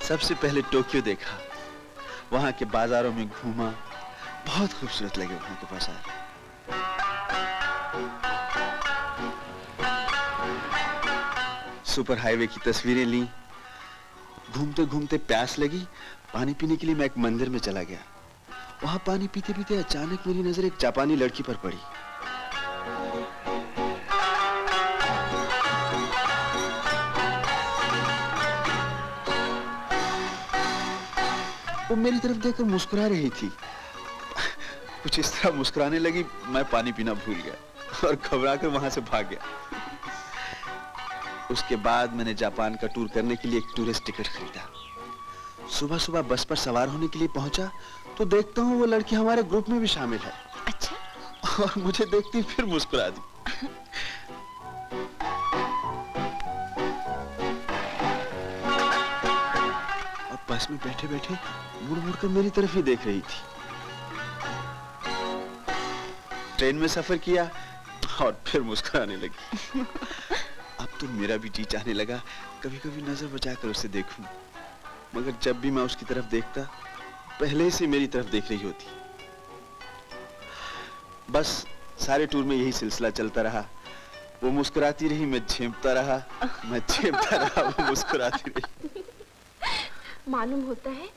सबसे पहले टोक्यो देखा, वहां के बाजारों में घूमा, बहुत खूबसूरत लगे वहां के बाजार। सुपर हाईवे की तस्वीरें ली। घूमते घूमते प्यास लगी, पानी पीने के लिए मैं एक मंदिर में चला गया। वहां पानी पीते पीते अचानक मेरी नजर एक जापानी लड़की पर पड़ी। वो मेरी तरफ देखकर मुस्कुरा रही थी। कुछ इस तरह मुस्कुराने लगी, मैं पानी पीना भूल गया और घबराकर वहां से भाग गया। उसके बाद मैंने जापान का टूर करने के लिए एक टूरिस्ट टिकट खरीदा। सुबह सुबह बस पर सवार होने के लिए पहुंचा तो देखता हूँ वो लड़की हमारे ग्रुप में भी शामिल है। अच्छा? और मुझे देखती फिर मुस्कुरा दी। और बस में बैठे बैठे मुड़ मुड़ कर मेरी तरफ ही देख रही थी। ट्रेन में सफर किया और फिर मुस्कुराने लगी। अब तो मेरा भी जी चाहने लगा कभी कभी नजर बचाकर उसे देखूं, मगर जब भी मैं उसकी तरफ देखता पहले से मेरी तरफ देख रही होती। बस सारे टूर में यही सिलसिला चलता रहा। वो मुस्कुराती रही, मैं झेपता रहा, मैं झेपता रहा, वो मुस्कुराती रही। मालूम होता है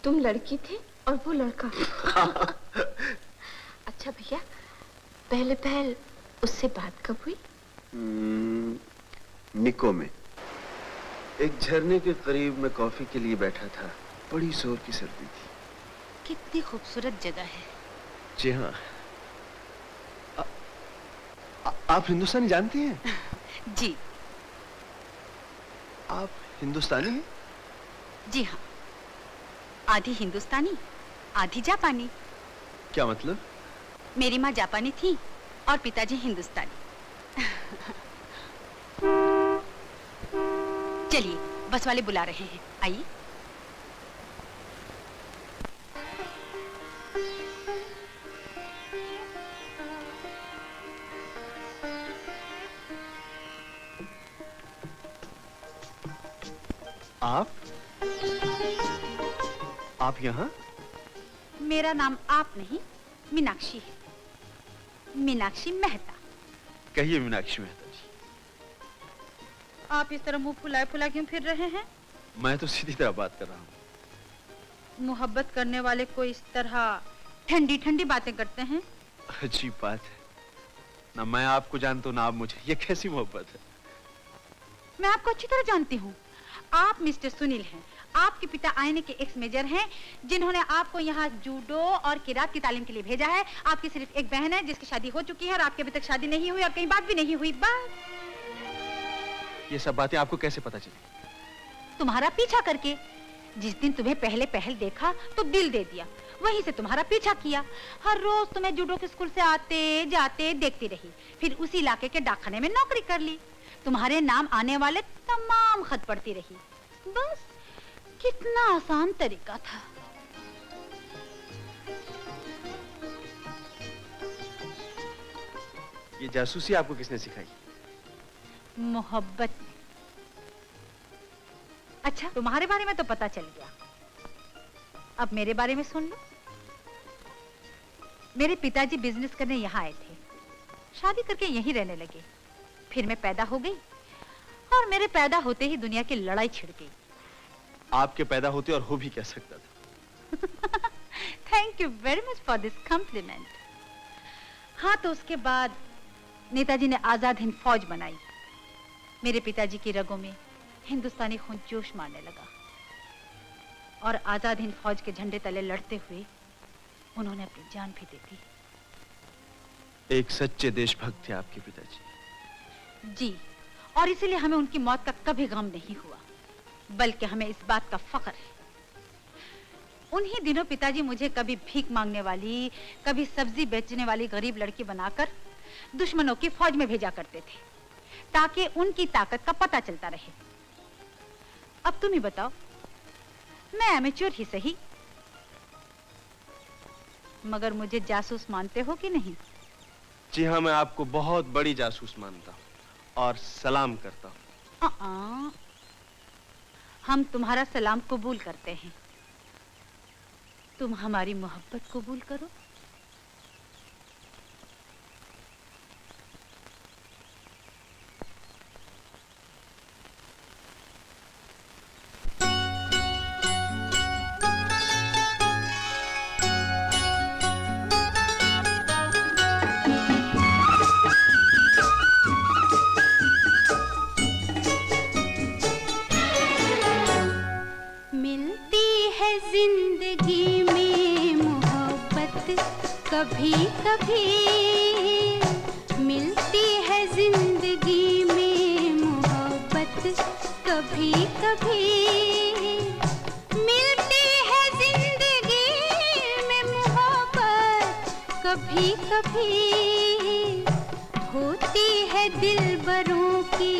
तुम लड़की थे और वो लड़का। अच्छा भैया, पहले पहल उससे बात कब हुई? निको में एक झरने के करीब मैं कॉफी के लिए बैठा था। बड़ी जोर की सर्दी थी। कितनी खूबसूरत जगह है। जी हाँ। आप हिंदुस्तानी जानती हैं? जी। आप हिंदुस्तानी हैं? जी हाँ, आधी हिंदुस्तानी आधी जापानी। क्या मतलब? मेरी माँ जापानी थी और पिताजी हिंदुस्तानी। चलिए, बस वाले बुला रहे हैं, आइए। आप यहाँ? मेरा नाम आप नहीं, मीनाक्षी है। मीनाक्षी मेहता। कहिए मीनाक्षी मेहता जी। आप इस तरह मुंह फुलाए फुला क्यों फिर रहे हैं? मैं तो सीधी तरह बात कर रहा हूँ। मोहब्बत करने वाले को इस तरह ठंडी ठंडी बातें करते हैं? अजीब बात है, ना मैं आपको जानता हूँ ना आप मुझे। ये कैसी मोहब्बत है? मैं आपको अच्छी तरह जानती हूँ। आप मिस्टर सुनील हैं। आपके पिता आईने के एक्स मेजर हैं, जिन्होंने आपको यहाँ जूडो और किरात की तालीम के लिए भेजा है। आपकी सिर्फ एक बहन है जिसकी शादी हो चुकी है और आपकी अभी तक शादी नहीं हुई और कहीं बात भी नहीं हुई। बस। ये सब बातें आपको कैसे पता चली? तुम्हारा पीछा करके। जिस दिन तुम्हें पहले पहल देखा तो दिल दे दिया, वहीं से तुम्हारा पीछा किया। हर रोज तुम्हें जूडो के स्कूल से आते जाते देखती रही, फिर उसी इलाके के डाकखाने में नौकरी कर ली। तुम्हारे नाम आने वाले तमाम खत पढ़ती रही। बस, कितना आसान तरीका था। ये जासूसी आपको किसने सिखाई? मोहब्बत में। अच्छा, तुम्हारे बारे में तो पता चल गया, अब मेरे बारे में सुन लो। मेरे पिताजी बिजनेस करने यहाँ आए थे, शादी करके यहीं रहने लगे। फिर मैं पैदा हो गई और मेरे पैदा होते ही दुनिया की लड़ाई छिड़ गई। आपके पैदा होते और हो भी क्या सकता था। Thank you very much for this complement. हाँ, तो उसके बाद नेताजी ने आजाद हिंद फौज बनाई। मेरे पिताजी की रगों में हिंदुस्तानी खून जोश मारने लगा और आजाद हिंद फौज के झंडे तले लड़ते हुए उन्होंने अपनी जान भी दे दी। एक सच्चे देशभक्त थे आपके पिताजी। जी, और इसीलिए हमें उनकी मौत का कभी गम नहीं हुआ, बल्कि हमें इस बात का फख्र है। उन्हीं दिनों पिताजी मुझे कभी भीख मांगने वाली, कभी सब्जी बेचने वाली गरीब लड़की बनाकर दुश्मनों की फौज में भेजा करते थे, ताकि उनकी ताकत का पता चलता रहे। अब तुम ही बताओ, मैं एमेच्योर ही सही, मगर मुझे जासूस मानते हो कि नहीं? जी हाँ, मैं आपको बहुत बड़ी जासूस मानता हूँ और सलाम करता हूँ। हम तुम्हारा सलाम कबूल करते हैं। तुम हमारी मोहब्बत कबूल करो। जिंदगी में मोहब्बत कभी कभी मिलती है, जिंदगी में मोहब्बत कभी कभी मिलती है, जिंदगी में मोहब्बत कभी कभी होती है दिलबरों की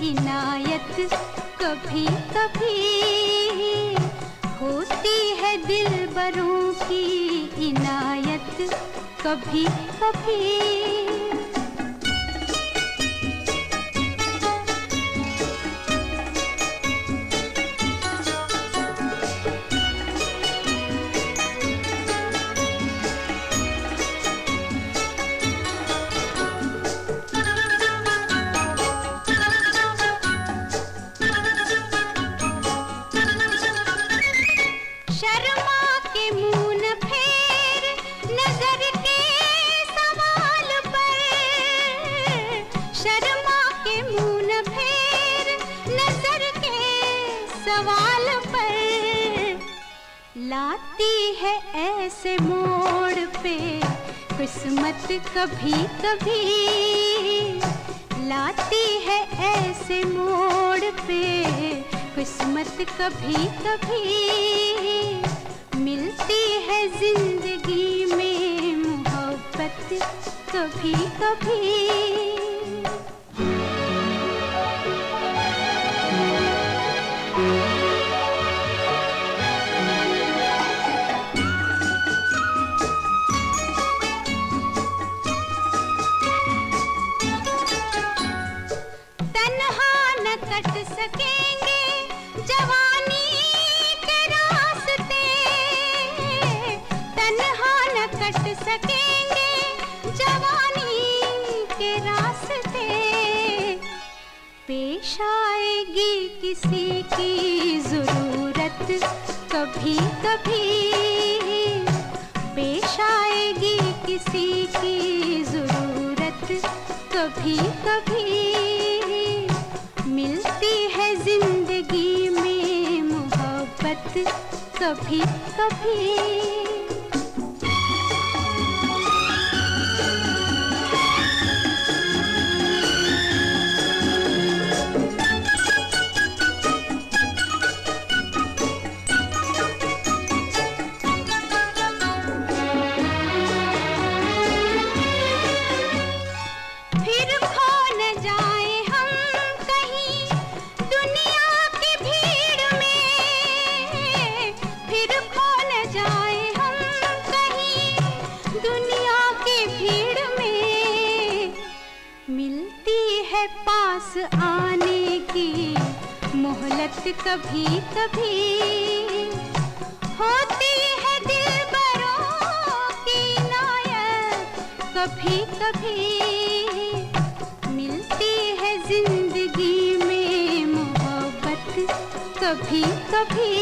इनायत कभी कभी होती है दिलबरों की इनायत कभी कभी। सवाल पर लाती है ऐसे मोड़ पे किस्मत कभी कभी, लाती है ऐसे मोड़ पे किस्मत कभी कभी मिलती है, जिंदगी में मोहब्बत कभी कभी। कट सकेंगे जवानी के रास्ते, तन्हा न कट सकेंगे जवानी के रास्ते, पेश आएगी किसी की जरूरत कभी कभी, पेश आएगी किसी की जरूरत कभी कभी मिलती है, जिंदगी में मोहब्बत कभी कभी। पास आने की मोहलत कभी कभी होती है, दिलबरों की इनायत कभी कभी मिलती है, जिंदगी में मोहब्बत कभी कभी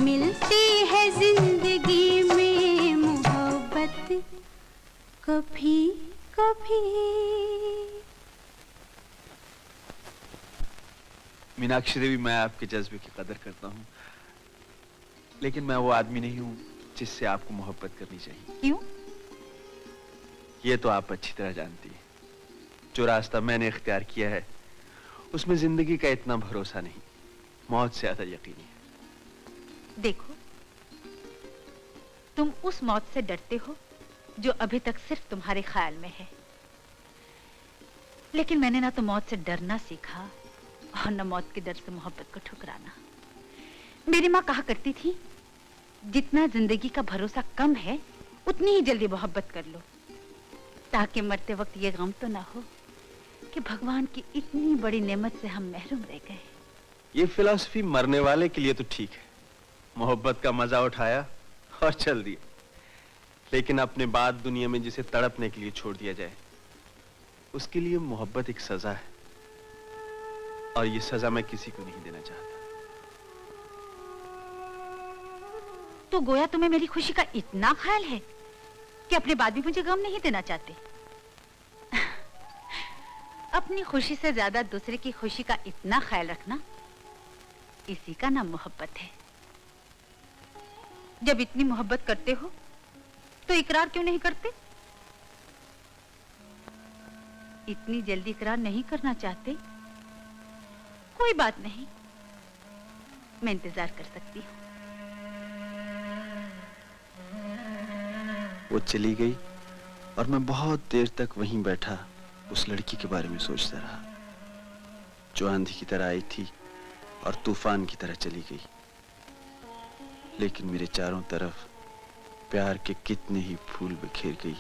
मिलती है, जिंदगी में मोहब्बत कभी कभी। मीनाक्षी देवी, मैं आपके जज्बे की कदर करता हूँ, लेकिन मैं वो आदमी नहीं हूँ जिससे आपको मोहब्बत करनी चाहिए। क्यों? ये तो आप अच्छी तरह जानती हैं। जो रास्ता मैंने इख्तियार किया है उसमें जिंदगी का इतना भरोसा नहीं, मौत से ज्यादा यकीनी है। देखो, तुम उस मौत से डरते हो जो अभी तक सिर्फ तुम्हारे ख्याल में है, लेकिन मैंने ना तो मौत से डरना सीखा और न मौत के डर से मोहब्बत को ठुकराना। मेरी माँ कहा करती थी, जितना जिंदगी का भरोसा कम है उतनी ही जल्दी मोहब्बत कर लो, ताकि मरते वक्त ये गम तो ना हो कि भगवान की इतनी बड़ी नेमत से हम महरूम रह गए। ये फिलॉसफी मरने वाले के लिए तो ठीक है, मोहब्बत का मजा उठाया और चल दिया, लेकिन अपने बाद दुनिया में जिसे तड़पने के लिए छोड़ दिया जाए, उसके लिए मोहब्बत एक सजा है, और ये सजा मैं किसी को नहीं देना चाहता। तो गोया तुम्हें मेरी खुशी का इतना ख्याल है कि अपने बाद भी मुझे गम नहीं देना चाहते। अपनी खुशी से ज्यादा दूसरे की खुशी का इतना ख्याल रखना, इसी का नाम मोहब्बत है। जब इतनी मोहब्बत करते हो तो इकरार क्यों नहीं करते? इतनी जल्दी इकरार नहीं करना चाहते? कोई बात नहीं, मैं इंतजार कर सकती हूँ। वो चली गई और मैं बहुत देर तक वहीं बैठा उस लड़की के बारे में सोचता रहा, जो आंधी की तरह आई थी और तूफान की तरह चली गई। लेकिन मेरे चारों तरफ प्यार के कितने ही फूल बिखेर गई